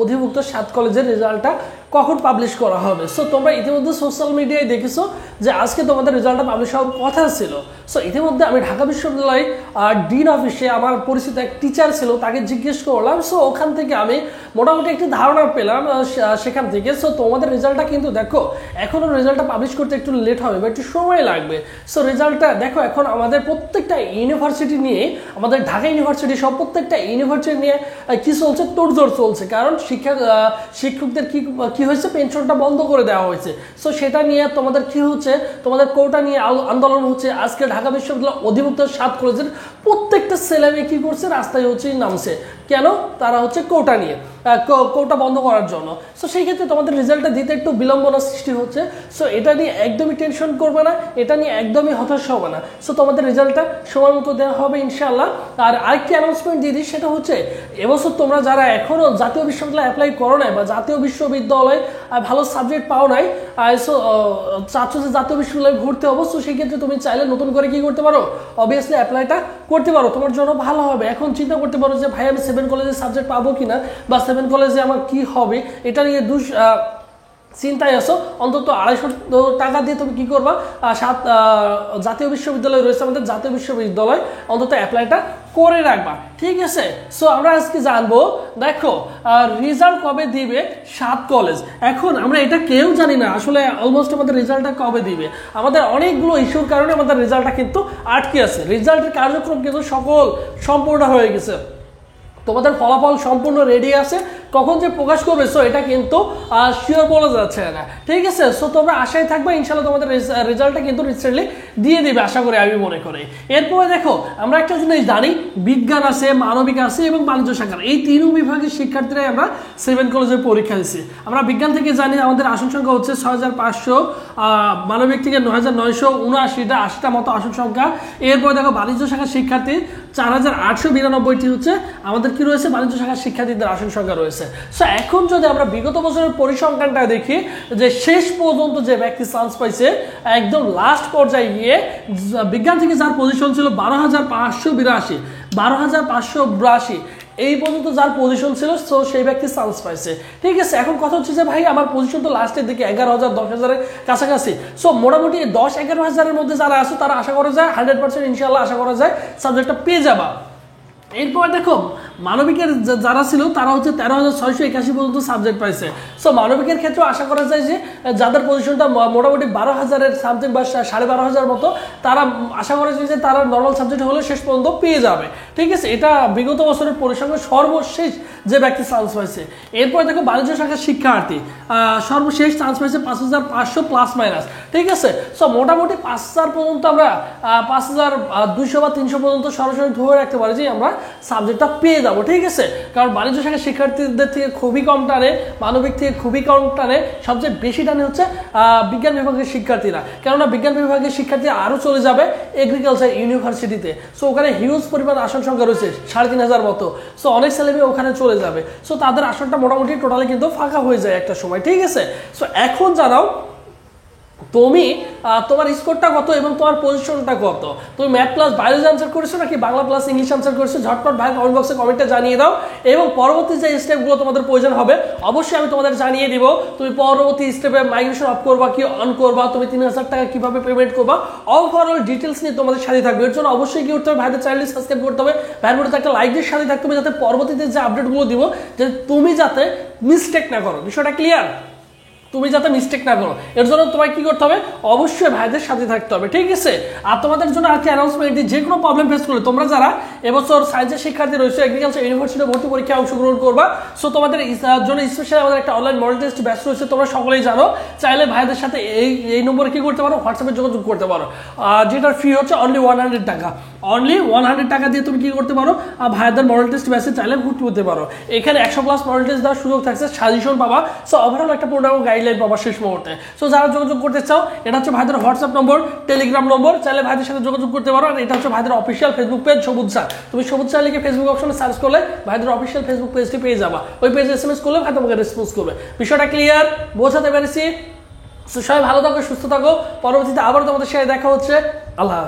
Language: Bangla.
অধিভুক্ত 7 কলেজের রেজাল্টটা কখন পাবলিশ করা হবে। সো তোমরা ইতিমধ্যে সোশ্যাল মিডিয়ায় দেখেছো যে আজকে তোমাদের রেজাল্টটা পাবলিশ হওয়ার কথা ছিল। সো ইতিমধ্যে আমি ঢাকা বিশ্ববিদ্যালয় ডিন অফিসে আমার পরিচিত এক টিচার ছিল, তাকে জিজ্ঞেস করলাম। সো ওখান থেকে আমি মোটামুটি একটি ধারণা পেলাম সেখান থেকে। সো তোমাদের রেজাল্টটা কিন্তু দেখো এখনও রেজাল্টটা পাবলিশ করতে একটু লেট হবে বা একটু সময় লাগবে। সো রেজাল্টটা দেখো এখন আমাদের প্রত্যেকটা ইউনিভার্সিটি নিয়ে, আমাদের ঢাকা ইউনিভার্সিটি সব প্রত্যেকটা ইউনিভার্সিটি নিয়ে কি চলছে, তোড়জোড় চলছে। কারণ শিক্ষকদের কি হয়েছে, পেনশনটা বন্ধ করে দেওয়া হয়েছে। সো সেটা নিয়ে তোমাদের কি হচ্ছে, তোমাদের কোটা নিয়ে আন্দোলন হচ্ছে। আজকে ঢাকা বিশ্ববিদ্যালয় অধিভুক্ত 7 কলেজের প্রত্যেকটা ছেলে মেয়ে কি করছে, রাস্তায় হচ্ছে নামছে। কেন? তারা হচ্ছে কোটা নিয়ে, কোটা বন্ধ করার জন্য। সো সেই ক্ষেত্রে তোমাদের রেজাল্টটা দিতে একটু বিলম্বনা সৃষ্টি হচ্ছে। সো এটা নিয়ে একদমই টেনশন করবে না, এটা নিয়ে একদমই হতাশ হবে না। সো তোমাদের রেজাল্টটা সময় মতো দেওয়া হবে ইনশাআল্লাহ। আর আরেকটি অ্যানাউন্সমেন্ট দিয়ে দিই, সেটা হচ্ছে এবছর তোমরা যারা এখনও জাতীয় বিশ্ববিদ্যালয়ে অ্যাপ্লাই করো নাই বা জাতীয় বিশ্ববিদ্যালয় ভালো সাবজেক্ট পাও নাই, সো চাচ্ছ যে জাতীয় বিশ্ববিদ্যালয়ে ভর্তি হবো, সো সেই ক্ষেত্রে তুমি চাইলে নতুন করে কি করতে পারো, অবভিয়াসলি অ্যাপ্লাইটা করতে পারো, তোমার জন্য ভালো হবে। এখন চিন্তা করতে পারো যে ভাই আমি 7 কলেজে সাবজেক্ট পাবো কিনা বা 7 কলেজে আমার কি হবে, এটা নিয়ে চিন্তায় আসো। অন্তত 250 টাকা দিয়ে তুমি কি করবা, জাতীয় বিশ্ববিদ্যালয় রয়েছে আমাদের, জাতীয় বিশ্ববিদ্যালয় অন্তত অ্যাপ্লাইটা করে রাখবা, ঠিক আছে। সো আমরা আজকে জানবো, দেখো রেজাল্ট কবে দিবে 7 কলেজ। এখন আমরা এটা কেউ জানি না আসলে অলমোস্ট আমাদের রেজাল্টটা কবে দিবে। আমাদের অনেকগুলো ইস্যুর কারণে আমাদের রেজাল্টটা কিন্তু আটকে আছে। রেজাল্টের কার্যক্রম কিন্তু সম্পূর্ণ হয়ে গেছে, তোমাদের ফলাফল সম্পূর্ণ রেডি আছে, কখন যে প্রকাশ করবে সো এটা কিন্তু শিওর বলা যাচ্ছে না, ঠিক আছে। সো তোমরা আশায় থাকবে ইনশাআল্লাহ তোমাদের রেজাল্টটা কিন্তু রিসেন্টলি দিয়ে দিবে আশা করি, আমি মনে করি। এরপরে দেখো আমরা একটা জিনিস জানি, বিজ্ঞান আছে, মানবিক আছে এবং বাণিজ্য শাখার এই 3 বিভাগের শিক্ষার্থীরাই আমরা 7 কলেজের পরীক্ষা দিচ্ছি। আমরা বিজ্ঞান থেকে জানি আমাদের আসন সংখ্যা হচ্ছে 6500, মানবিক থেকে 9979টা, 80টা মতো আসন সংখ্যা। এরপরে দেখো বাণিজ্য শাখার শিক্ষার্থী 4892টি হচ্ছে আমাদের কি রয়েছে, বাণিজ্য শাখার শিক্ষার্থীদের আসন সংখ্যা রয়েছে। সো এখন যদি আমরা বিগত বছরের পরিসংখ্যানটা দেখি, যে শেষ পর্যন্ত যে ব্যক্তি চান্স পাইছে একদম লাস্ট পর্যায়ে গিয়ে, বিজ্ঞান থেকে যার পজিশন ছিল 12582 এই পর্যন্ত যার পজিশন ছিল, সো সেই ব্যক্তি চান্স পাইছে, ঠিক আছে। এখন কথা হচ্ছে যে ভাই আমার পজিশন তো লাস্টের দিকে 11,000 10,000-এর কাছাকাছি। সো মোটামুটি 10-11,000-এর মধ্যে যারা আছে তারা আশা করা যায় 100% ইনশাআল্লাহ আশা করা যায় সাবজেক্টটা পেয়ে যাবা। এরপর দেখো মানবিকের যারা ছিল তারা হচ্ছে 13,681 পর্যন্ত সাবজেক্ট পাইছে। সো মানবিকের ক্ষেত্রে আশা করা যায় যে যাদের পজিশনটা মোটামুটি 12,000-এর সামথিং বা 12,500 মতো, তারা আশা করা যায় যে তারা নর্মাল সাবজেক্ট হলে শেষ পর্যন্ত পেয়ে যাবে, ঠিক আছে। এটা বিগত বছরের পরিসংখ্যান সর্বশেষ যে ব্যক্তি চান্স পাইছে। এরপর দেখো বাণিজ্য শাখার শিক্ষার্থী সর্বশেষ চান্স পাইছে 5,500 প্লাস মাইনাস, ঠিক আছে। সো মোটামুটি 5,000 পর্যন্ত আমরা 5,200 বা 300 পর্যন্ত সরাসরি ধরে রাখতে পারি যে আমরা সাবজেক্টটা পেয়ে যাবো, ঠিক আছে। কারণ বাণিজ্য শাখার শিক্ষার্থীদের থেকে খুবই কম টানে, মানবিক থেকে খুবই কম টানে, সবচেয়ে বেশি টানে হচ্ছে বিজ্ঞান বিভাগের শিক্ষার্থীরা। কেননা বিজ্ঞান বিভাগের শিক্ষার্থী আরও চলে যাবে এগ্রিকালচার ইউনিভার্সিটিতে। সো ওখানে হিউজ পরিমাণ আসন সংখ্যা রয়েছে 3,500 মতো। সো অনেক ছেলেমেয়ে ওখানে চলে যাবে। সো তাদের আসনটা মোটামুটি টোটালি কিন্তু ফাঁকা হয়ে যায় একটা সময়, ঠিক আছে। সো এখন জানাও তুমি তোমার স্কোরটা কত এবং তোমার পজিশনটা কত, তুমি ম্যাথ প্লাস বায়োলজি আনসার করেছো নাকি বাংলা প্লাস ইংলিশ আনসার করেছো, ঝটপট ভাই কমেন্ট বক্সে কমেন্টে জানিয়ে দাও। এবং পরবর্তী যে স্টেপগুলো তোমাদের প্রয়োজন হবে অবশ্যই আমি তোমাদের জানিয়ে দিব। তুমি পরবর্তী স্টেপে মাইগ্রেশন অফ করবা কি অন করবা, তুমি 3,000 টাকা কিভাবে পেমেন্ট করবা, ওভারঅল ডিটেলস নিয়ে তোমাদের সাথে থাকবে। এর জন্য অবশ্যই কি করতে হবে, ভাইদের চ্যানেলটি সাবস্ক্রাইব করতে হবে, ভাইয়ের মধ্যে একটা লাইক দিয়ে সাথে থাকতে হবে, যাতে পরবর্তীতে যে আপডেটগুলো দিব যে তুমি যাতে মিস্টেক না করো। বিষয়টা ক্লিয়ার? তুমি যাতে মিস্টেক না করো, এর জন্য তোমায় কি করতে হবে, অবশ্যই ভাইদের সাথে থাকতে হবে, ঠিক আছে। আর তোমাদের জন্য আজকে অ্যানাউন্সমেন্ট দিই, যে কোনো প্রবলেম ফেস করলে তোমরা যারা এবছর সায়েন্সের শিক্ষার্থী রয়েছে এগ্রিকালচার ইউনিভার্সিটিতে ভর্তি পরীক্ষায় অংশগ্রহণ করবা, সো তোমাদের জন্য স্পেশালি আমাদের একটা অনলাইন মডেল টেস্ট ব্যাচ রয়েছে, তোমরা সকলেই জানো। চাইলে ভাইদের সাথে এই নম্বরে কি করতে পারো, হোয়াটসঅ্যাপে যোগাযোগ করতে পারো, যেটার ফি হচ্ছে অনলি 100 টাকা। অনলি 100 টাকা দিয়ে তুমি কি করতে পারো, ভাইদের মডেল টেস্ট ব্যাচে চাইলে ভর্তি হতে পারো। এখানে 100+ মডেল টেস্ট দেওয়ার সুযোগ থাকছে, সাজেশন পাবা, সো ওভারঅল একটা পূর্ণাঙ্গ গাইডলাইন পাবা শেষ মুহূর্তে। সো যারা যোগাযোগ করতে চাও, এটা হচ্ছে ভাইদের হোয়াটসঅ্যাপ নম্বর, টেলিগ্রাম নম্বর, চাইলে ভাইদের সাথে যোগাযোগ করতে পারো। আর এটা হচ্ছে ভাইদের অফিসিয়াল ফেসবুক পেজ সবুজ স্যার। তুমি সবুজ স্যার লিখে ফেসবুক অপশনে সার্চ করলে ভাইদের অফিসিয়াল ফেসবুক পেজটি পেয়ে যাবা। ওই পেজে SMS করলে ভাই তোমাকে রেসপন্স করবে। বিষয়টা ক্লিয়ার? বোঝাতে পেরেছি? সবাই ভালো থাকো, সুস্থ থাকো। পরবর্তীতে আবার তোমাদের সাথে দেখা হচ্ছে। আল্লাহ।